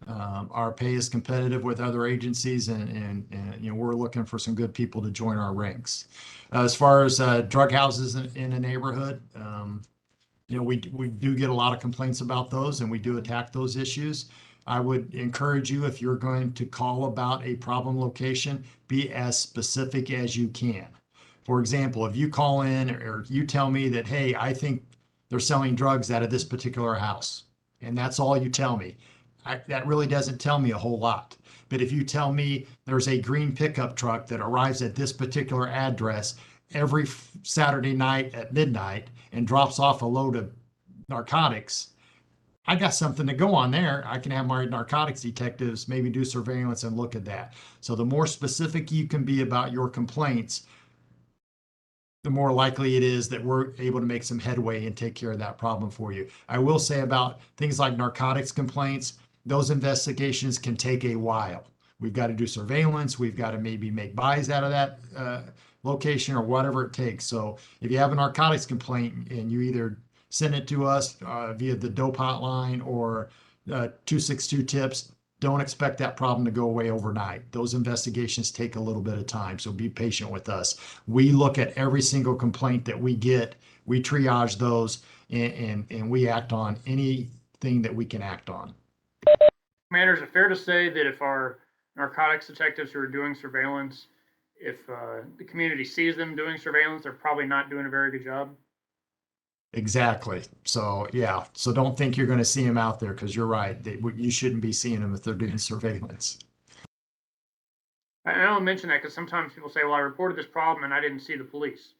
Our pay is competitive with other agencies, and we're looking for some good people to join our ranks. As far as drug houses in a neighborhood, we do get a lot of complaints about those, and we do attack those issues. I would encourage you, if you're going to call about a problem location, be as specific as you can. For example, if you call in or you tell me that, hey, I think they're selling drugs out of this particular house, and that's all you tell me, that really doesn't tell me a whole lot. But if you tell me there's a green pickup truck that arrives at this particular address every Saturday night at midnight and drops off a load of narcotics, I got something to go on there. I can have my narcotics detectives maybe do surveillance and look at that. So the more specific you can be about your complaints, the more likely it is that we're able to make some headway and take care of that problem for you. I will say about things like narcotics complaints, those investigations can take a while. We've got to do surveillance. We've got to maybe make buys out of that location or whatever it takes. So if you have a narcotics complaint and you either send it to us via the dope hotline or 262 tips, don't expect that problem to go away overnight. Those investigations take a little bit of time, so be patient with us. We look at every single complaint that we get, we triage those, and we act on anything that we can act on. Commander, is it fair to say that if our narcotics detectives who are doing surveillance, if the community sees them doing surveillance, they're probably not doing a very good job? Exactly. So yeah. So don't think you're going to see them out there, because you're right. You shouldn't be seeing them if they're doing surveillance. I don't mention that because sometimes people say, well, I reported this problem and I didn't see the police.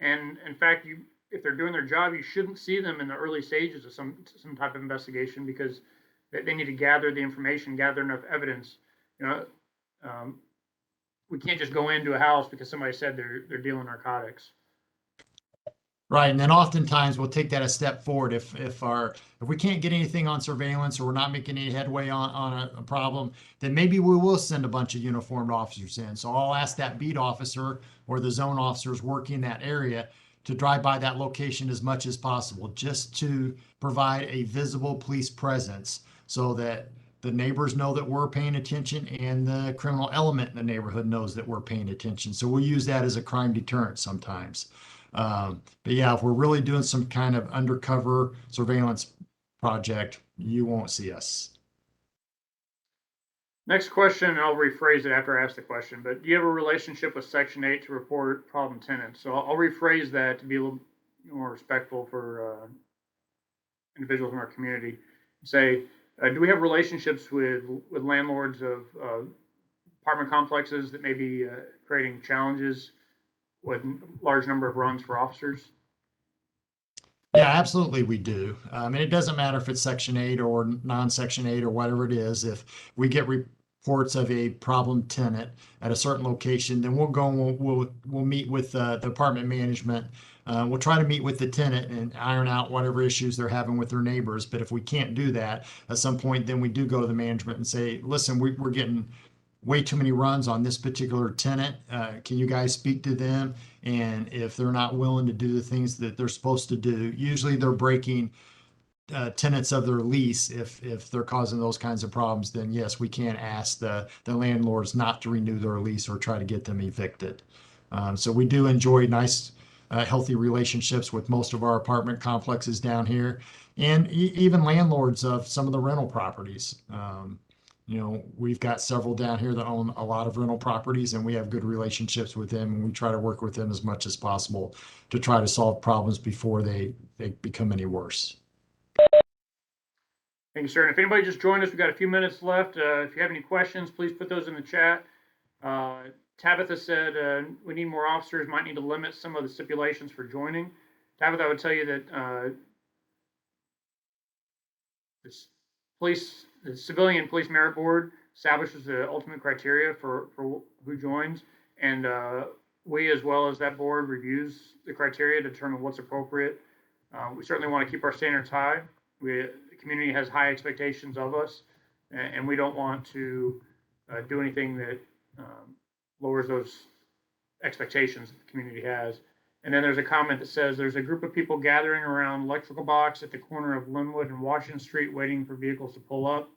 And in fact, if they're doing their job, you shouldn't see them in the early stages of some type of investigation, because they need to gather the information, gather enough evidence. We can't just go into a house because somebody said they're dealing narcotics. Right, and then oftentimes we'll take that a step forward if we can't get anything on surveillance, or we're not making any headway on a problem, then maybe we will send a bunch of uniformed officers in. So I'll ask that beat officer or the zone officers working that area to drive by that location as much as possible, just to provide a visible police presence, so that the neighbors know that we're paying attention and the criminal element in the neighborhood knows that we're paying attention. So we'll use that as a crime deterrent sometimes. But yeah, if we're really doing some kind of undercover surveillance project, you won't see us. Next question, I'll rephrase it after I ask the question, but do you have a relationship with Section 8 to report problem tenants? So I'll rephrase that to be a little more respectful for individuals in our community. Say, do we have relationships with landlords of apartment complexes that may be creating challenges with large number of runs for officers? Yeah, absolutely we do. And it doesn't matter if it's Section 8 or non-Section 8 or whatever it is. If we get reports of a problem tenant at a certain location, then we'll go and we'll meet with the apartment management. We'll try to meet with the tenant and iron out whatever issues they're having with their neighbors. But if we can't do that, at some point, then we do go to the management and say, listen, we're getting way too many runs on this particular tenant. Can you guys speak to them? And if they're not willing to do the things that they're supposed to do, usually they're breaking tenets of their lease. If they're causing those kinds of problems, then yes, we can ask the landlords not to renew their lease or try to get them evicted. So we do enjoy nice, healthy relationships with most of our apartment complexes down here, and even landlords of some of the rental properties. we've got several down here that own a lot of rental properties, and we have good relationships with them, and we try to work with them as much as possible to try to solve problems before they become any worse. Thank you, sir. And if anybody just joined us, we've got a few minutes left. If you have any questions, please put those in the chat. Tabitha said we need more officers, might need to limit some of the stipulations for joining. Tabitha, I would tell you that the Civilian Police Merit Board establishes the ultimate criteria for who joins, and we, as well as that board, reviews the criteria to determine what's appropriate. We certainly want to keep our standards high. The community has high expectations of us, and we don't want to do anything that lowers those expectations that the community has. And then there's a comment that says there's a group of people gathering around electrical box at the corner of Linwood and Washington Street waiting for vehicles to pull up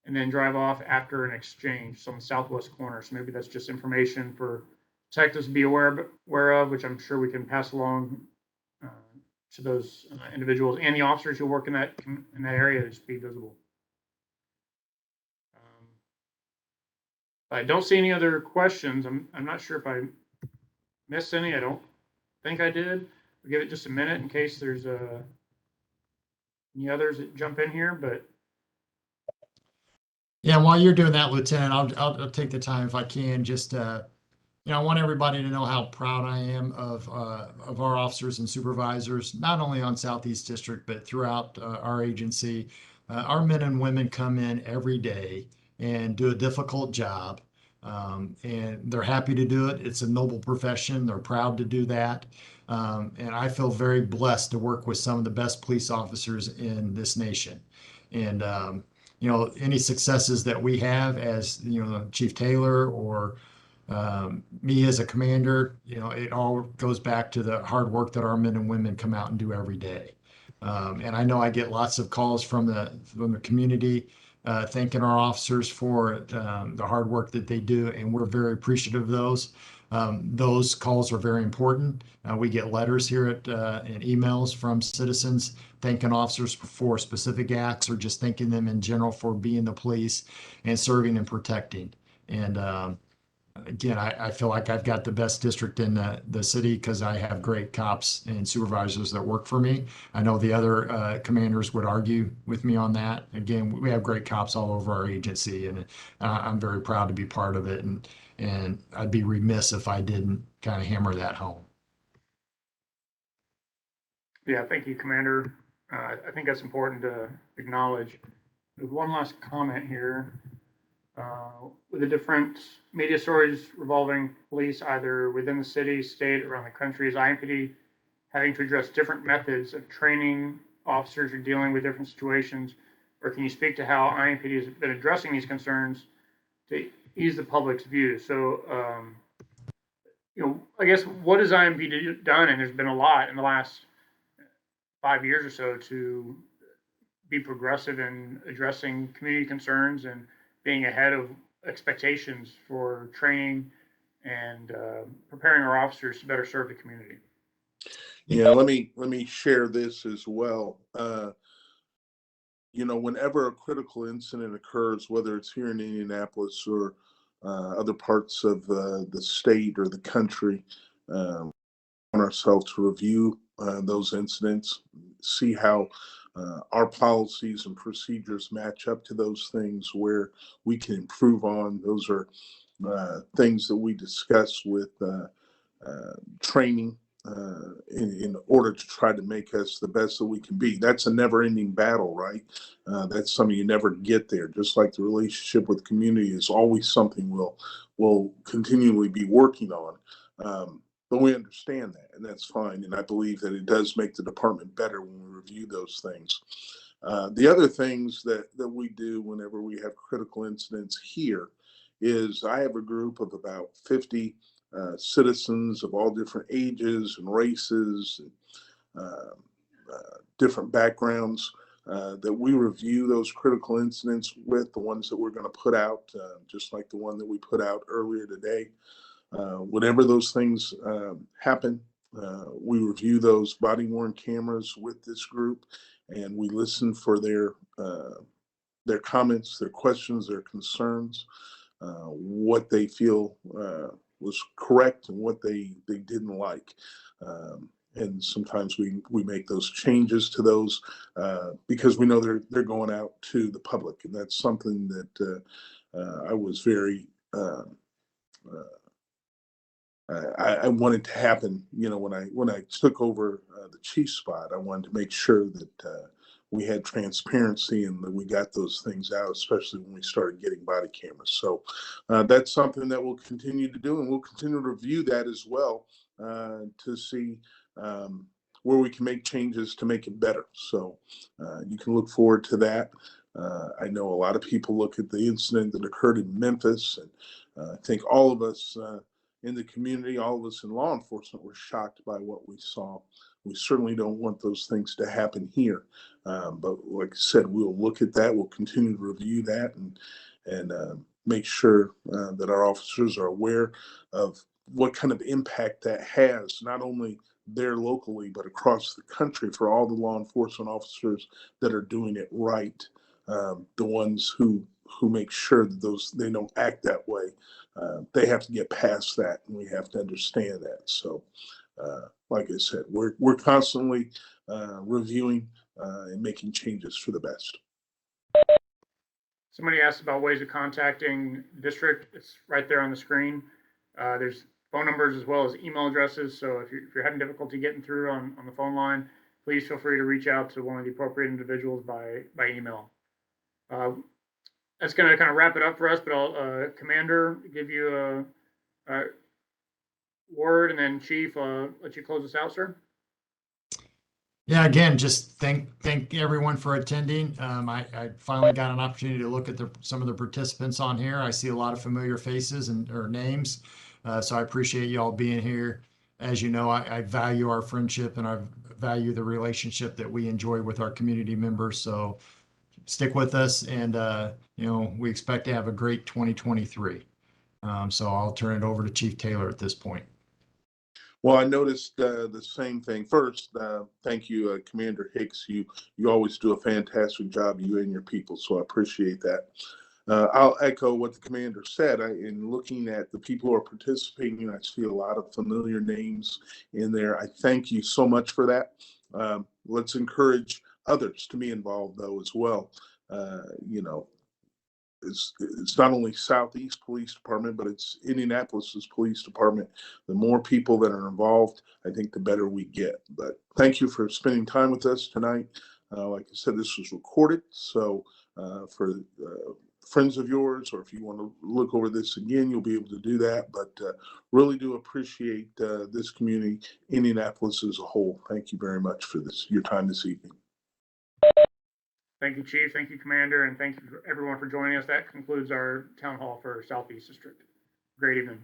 and then drive off after an exchange. So on the southwest corner. So maybe that's just information for detectives to be aware of, which I'm sure we can pass along to those individuals and the officers who work in that area to just be visible. I don't see any other questions. I'm not sure if I missed any. I don't think I did. We'll give it just a minute in case there's any others that jump in here, but. Yeah, while you're doing that, Lieutenant, I'll take the time if I can. Just I want everybody to know how proud I am of our officers and supervisors, not only on Southeast District but throughout our agency. Our men and women come in every day and do a difficult job, and they're happy to do it. It's a noble profession. They're proud to do that, and I feel very blessed to work with some of the best police officers in this nation. And any successes that we have as Chief Taylor or me as a commander, it all goes back to the hard work that our men and women come out and do every day. And I know I get lots of calls from the community thanking our officers for the hard work that they do, and we're very appreciative of those. Those calls are very important. We get letters here and emails from citizens thanking officers for specific acts or just thanking them in general for being the police and serving and protecting. And again, I feel like I've got the best district in the city because I have great cops and supervisors that work for me. I know the other commanders would argue with me on that. Again, we have great cops all over our agency, and I'm very proud to be part of it. And I'd be remiss if I didn't kind of hammer that home. Yeah, thank you, Commander. I think that's important to acknowledge. There's one last comment here. With the different media stories revolving police, either within the city, state, around the country, is IMPD having to address different methods of training officers or dealing with different situations? Or can you speak to how IMPD has been addressing these concerns to ease the public's view? So, I guess what has IMPD done? And there's been a lot in the last 5 years or so to be progressive in addressing community concerns and being ahead of expectations for training and preparing our officers to better serve the community. Yeah, let me share this as well. Whenever a critical incident occurs, whether it's here in Indianapolis or other parts of the state or the country, on ourselves to review those incidents, see how our policies and procedures match up to those things where we can improve on. Those are things that we discuss with training in order to try to make us the best that we can be. That's a never-ending battle, right? That's something you never get there. Just like the relationship with community is always something we'll continually be working on. But we understand that, and that's fine. And I believe that it does make the department better when we review those things. The other things that we do whenever we have critical incidents here is I have a group of about 50 citizens of all different ages and races, and, different backgrounds, that we review those critical incidents with, the ones that we're going to put out, just like the one that we put out earlier today. Whenever those things happen, we review those body-worn cameras with this group, and we listen for their their comments, their questions, their concerns, what they feel was correct and what they didn't like. And sometimes we make those changes to those because we know they're going out to the public, and that's something that I was very I wanted to happen. You know, when I took over the chief spot, I wanted to make sure that we had transparency and that we got those things out, especially when we started getting body cameras. So that's something that we'll continue to do, and we'll continue to review that as well to see where we can make changes to make it better. So you can look forward to that. I know a lot of people look at the incident that occurred in Memphis, and I think all of us in the community, all of us in law enforcement were shocked by what we saw. We certainly don't want those things to happen here. But like I said, we'll look at that. We'll continue to review that and make sure that our officers are aware of what kind of impact that has, not only there locally, but across the country for all the law enforcement officers that are doing it right. The ones who make sure that they don't act that way. They have to get past that, and we have to understand that. So, like I said, we're constantly reviewing and making changes for the best. Somebody asked about ways of contacting the district. It's right there on the screen. There's phone numbers as well as email addresses. So if you're having difficulty getting through on the phone line, please feel free to reach out to one of the appropriate individuals by email. That's going to kind of wrap it up for us, but I'll, Commander, give you a word, and then Chief, let you close us out, sir. Yeah, again, just thank everyone for attending. I finally got an opportunity to look at some of the participants on here. I see a lot of familiar faces or names, so I appreciate you all being here. As you know, I value our friendship and I value the relationship that we enjoy with our community members. So stick with us, and we expect to have a great 2023. So I'll turn it over to Chief Taylor at this point. Well, I noticed the same thing. First, thank you, Commander Hicks. You always do a fantastic job, you and your people, so I appreciate that. I'll echo what the commander said. In looking at the people who are participating, I see a lot of familiar names in there. I thank you so much for that. Let's encourage others to be involved, though, as well. It's not only Southeast Police Department, but it's Indianapolis's police department. The more people that are involved, I think the better we get. But thank you for spending time with us tonight. Like I said, this was recorded. So for friends of yours, or if you want to look over this again, you'll be able to do that. But really do appreciate this community, Indianapolis as a whole. Thank you very much for your time this evening. Thank you, Chief. Thank you, Commander. And thank you everyone for joining us. That concludes our town hall for Southeast District. Great evening.